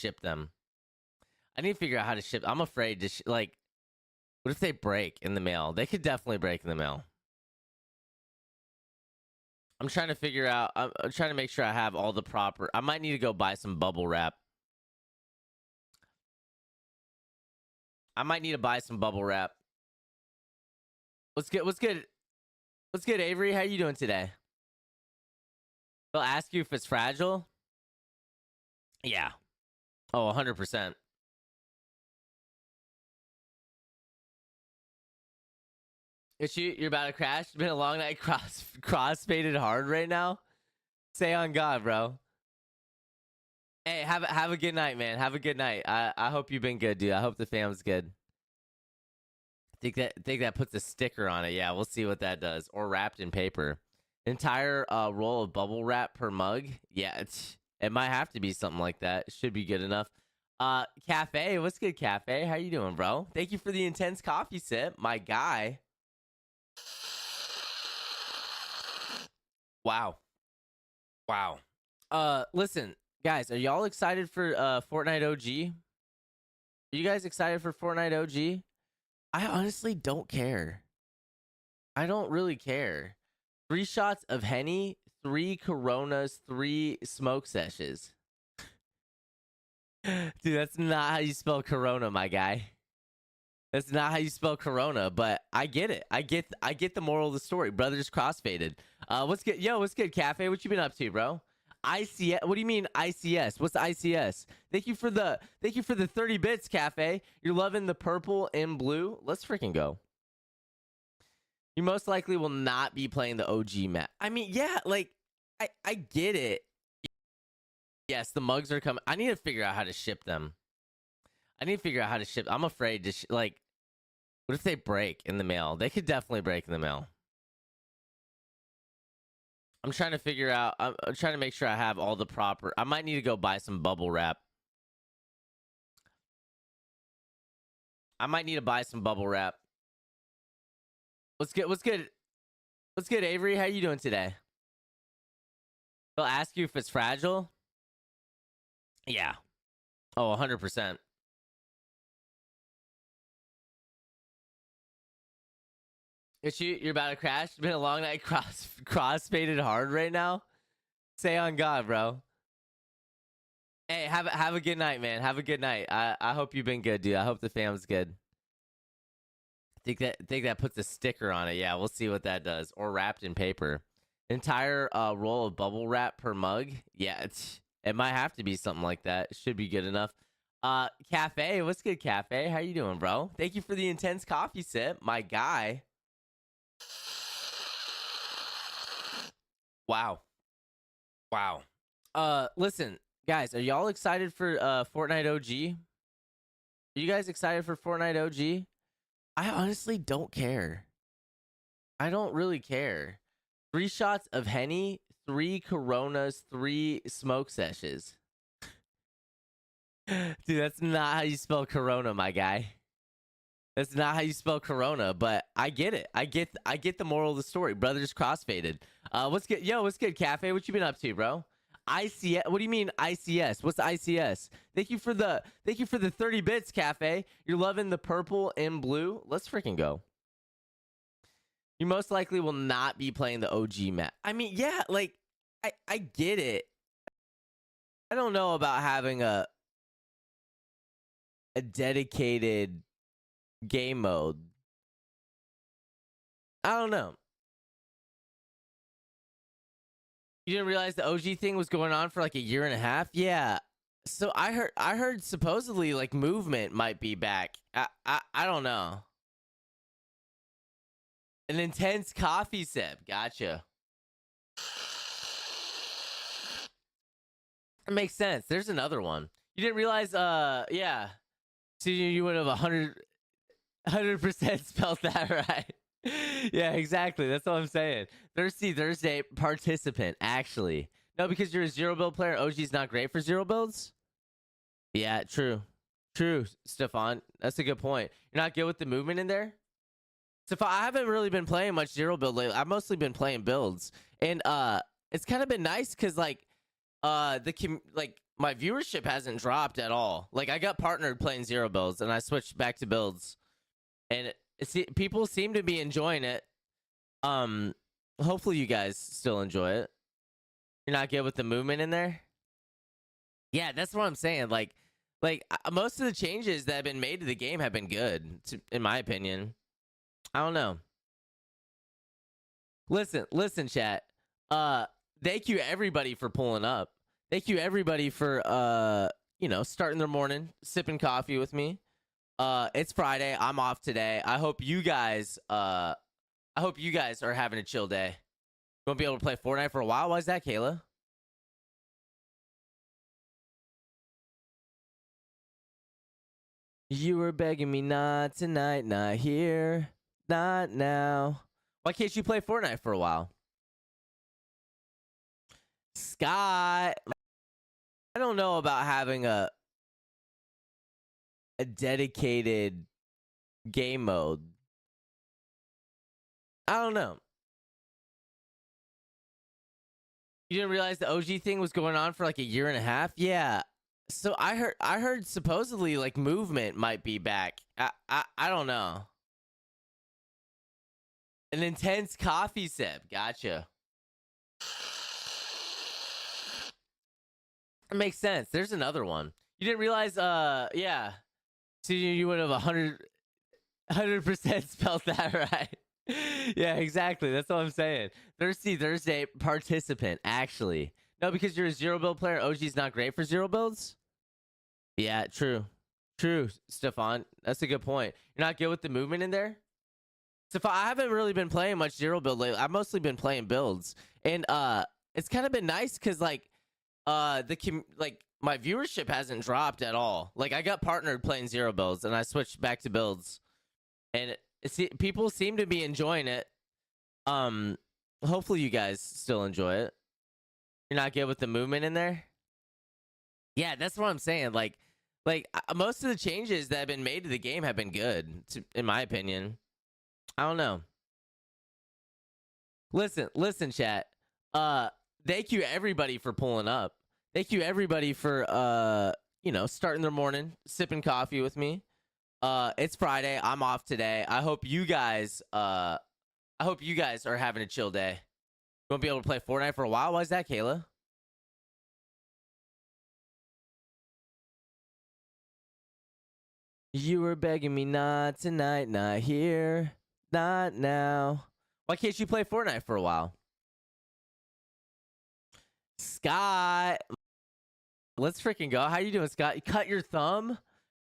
ship them. I need to figure out how to ship. I'm afraid to like, what if they break in the mail? They could definitely break in the mail. I'm trying to figure out. I'm trying to make sure I have all the proper. I might need to go buy some bubble wrap. I might need to buy some bubble wrap. What's good? What's good? What's good, Avery? How you doing today? They'll ask you if it's fragile. Yeah. Oh, 100%. You're about to crash. It's been a long night. Cross faded hard right now. Say on God, bro. Hey, have a good night, man. Have a good night. I hope you've been good, dude. I hope the fam's good. Think that puts a sticker on it. Yeah, we'll see what that does. Or wrapped in paper. Entire roll of bubble wrap per mug. Yeah, it might have to be something like that. It should be good enough. Cafe, what's good, Cafe? How you doing, bro? Thank you for the intense coffee sip, my guy. Wow. Listen, guys, are y'all excited for Fortnite OG? Are you guys excited for Fortnite OG? I honestly don't care. I don't really care. 3 shots of Henny, 3 Coronas, 3 smoke sessions. Dude, that's not how you spell Corona, my guy. That's not how you spell Corona, but I get it. I get the moral of the story. Brothers crossfaded. What's good? Yo, what's good, Cafe? What you been up to, bro? ICS? What do you mean ICS? What's ICS? Thank you for the 30 bits, Cafe. You're loving the purple and blue. Let's freaking go. You most likely will not be playing the OG map. I mean, yeah, like I get it. Yes, the mugs are coming. I need to figure out how to ship them. I'm afraid to like, what if they break in the mail? They could definitely break in the mail. I'm trying to figure out. I'm trying to make sure I have all the proper. I might need to go buy some bubble wrap. What's good? What's good? What's good, Avery? How you doing today? They'll ask you if it's fragile. Yeah. Oh, 100%. You're about to crash. It's been a long night. Cross faded hard right now. Say on God, bro. Hey, have a good night, man. Have a good night. I hope you've been good, dude. I hope the fam's good. Think that puts a sticker on it. Yeah, we'll see what that does. Or wrapped in paper. Entire roll of bubble wrap per mug. Yeah, it might have to be something like that. It should be good enough. Cafe, what's good, Cafe? How you doing, bro? Thank you for the intense coffee sip, my guy. Wow. Listen, guys, are y'all excited for Fortnite OG? Are you guys excited for Fortnite OG? I honestly don't care. I don't really care. 3 shots of Henny, 3 Coronas, 3 smoke sessions. Dude, that's not how you spell Corona, my guy. That's not how you spell Corona, but I get it. I get the moral of the story. Brothers crossfaded. What's good? Yo, what's good, Cafe? What you been up to, bro? ICS? What do you mean ICS? What's ICS? Thank you for the 30 bits, Cafe. You're loving the purple and blue. Let's freaking go. You most likely will not be playing the OG map. I mean, yeah, like I get it. I don't know about having a dedicated game mode. I don't know. You didn't realize the OG thing was going on for like 1.5 years? Yeah. So I heard supposedly like movement might be back. I don't know. An intense coffee sip. Gotcha. It makes sense. There's another one. You didn't realize yeah. So you would have 100% spelled that right. Yeah, exactly. That's what I'm saying. Thirsty Thursday participant, actually. No, because you're a 0 build player. OG's not great for 0 builds? Yeah, true. True, Stefan. That's a good point. You're not good with the movement in there? Stefan, I haven't really been playing much 0 build lately. I've mostly been playing builds. And it's kind of been nice because like my viewership hasn't dropped at all. Like I got partnered playing zero builds, and I switched back to builds, and people seem to be enjoying it. Hopefully you guys still enjoy it. You're not good with the movement in there. Yeah, that's what I'm saying. Like most of the changes that have been made to the game have been good, in my opinion. I don't know. Listen, chat. Thank you everybody for pulling up. Thank you everybody for starting their morning, sipping coffee with me. It's Friday. I'm off today. I hope you guys are having a chill day. Won't be able to play Fortnite for a while. Why is that, Kayla? You were begging me not tonight, not here, not now. Why can't you play Fortnite for a while? Scott, I don't know about having a dedicated game mode. I don't know. You didn't realize the OG thing was going on for like a year and a half? Yeah. So I heard supposedly like movement might be back. I don't know. An intense coffee sip. Gotcha. It makes sense. There's another one. You didn't realize yeah. So you would have 100% spelled that right. Yeah, exactly. That's what I'm saying. Thirsty Thursday participant, actually. No, because you're a zero build player. OG's not great for zero builds. Yeah, true. True, Stefan. That's a good point. You're not good with the movement in there? Stefan, I haven't really been playing much zero build lately. I've mostly been playing builds. And it's kind of been nice because like my viewership hasn't dropped at all. Like I got partnered playing zero builds, and I switched back to builds, and people seem to be enjoying it. Hopefully you guys still enjoy it. You're not good with the movement in there. Yeah, that's what I'm saying. Like most of the changes that have been made to the game have been good, in my opinion. I don't know. Listen, chat. Thank you everybody for pulling up. Thank you everybody for starting their morning, sipping coffee with me. It's Friday. I'm off today. I hope you guys are having a chill day. Won't be able to play Fortnite for a while. Why is that, Kayla? You were begging me not tonight, not here, not now. Why can't you play Fortnite for a while? Scott, let's freaking go. How you doing, Scott? You cut your thumb?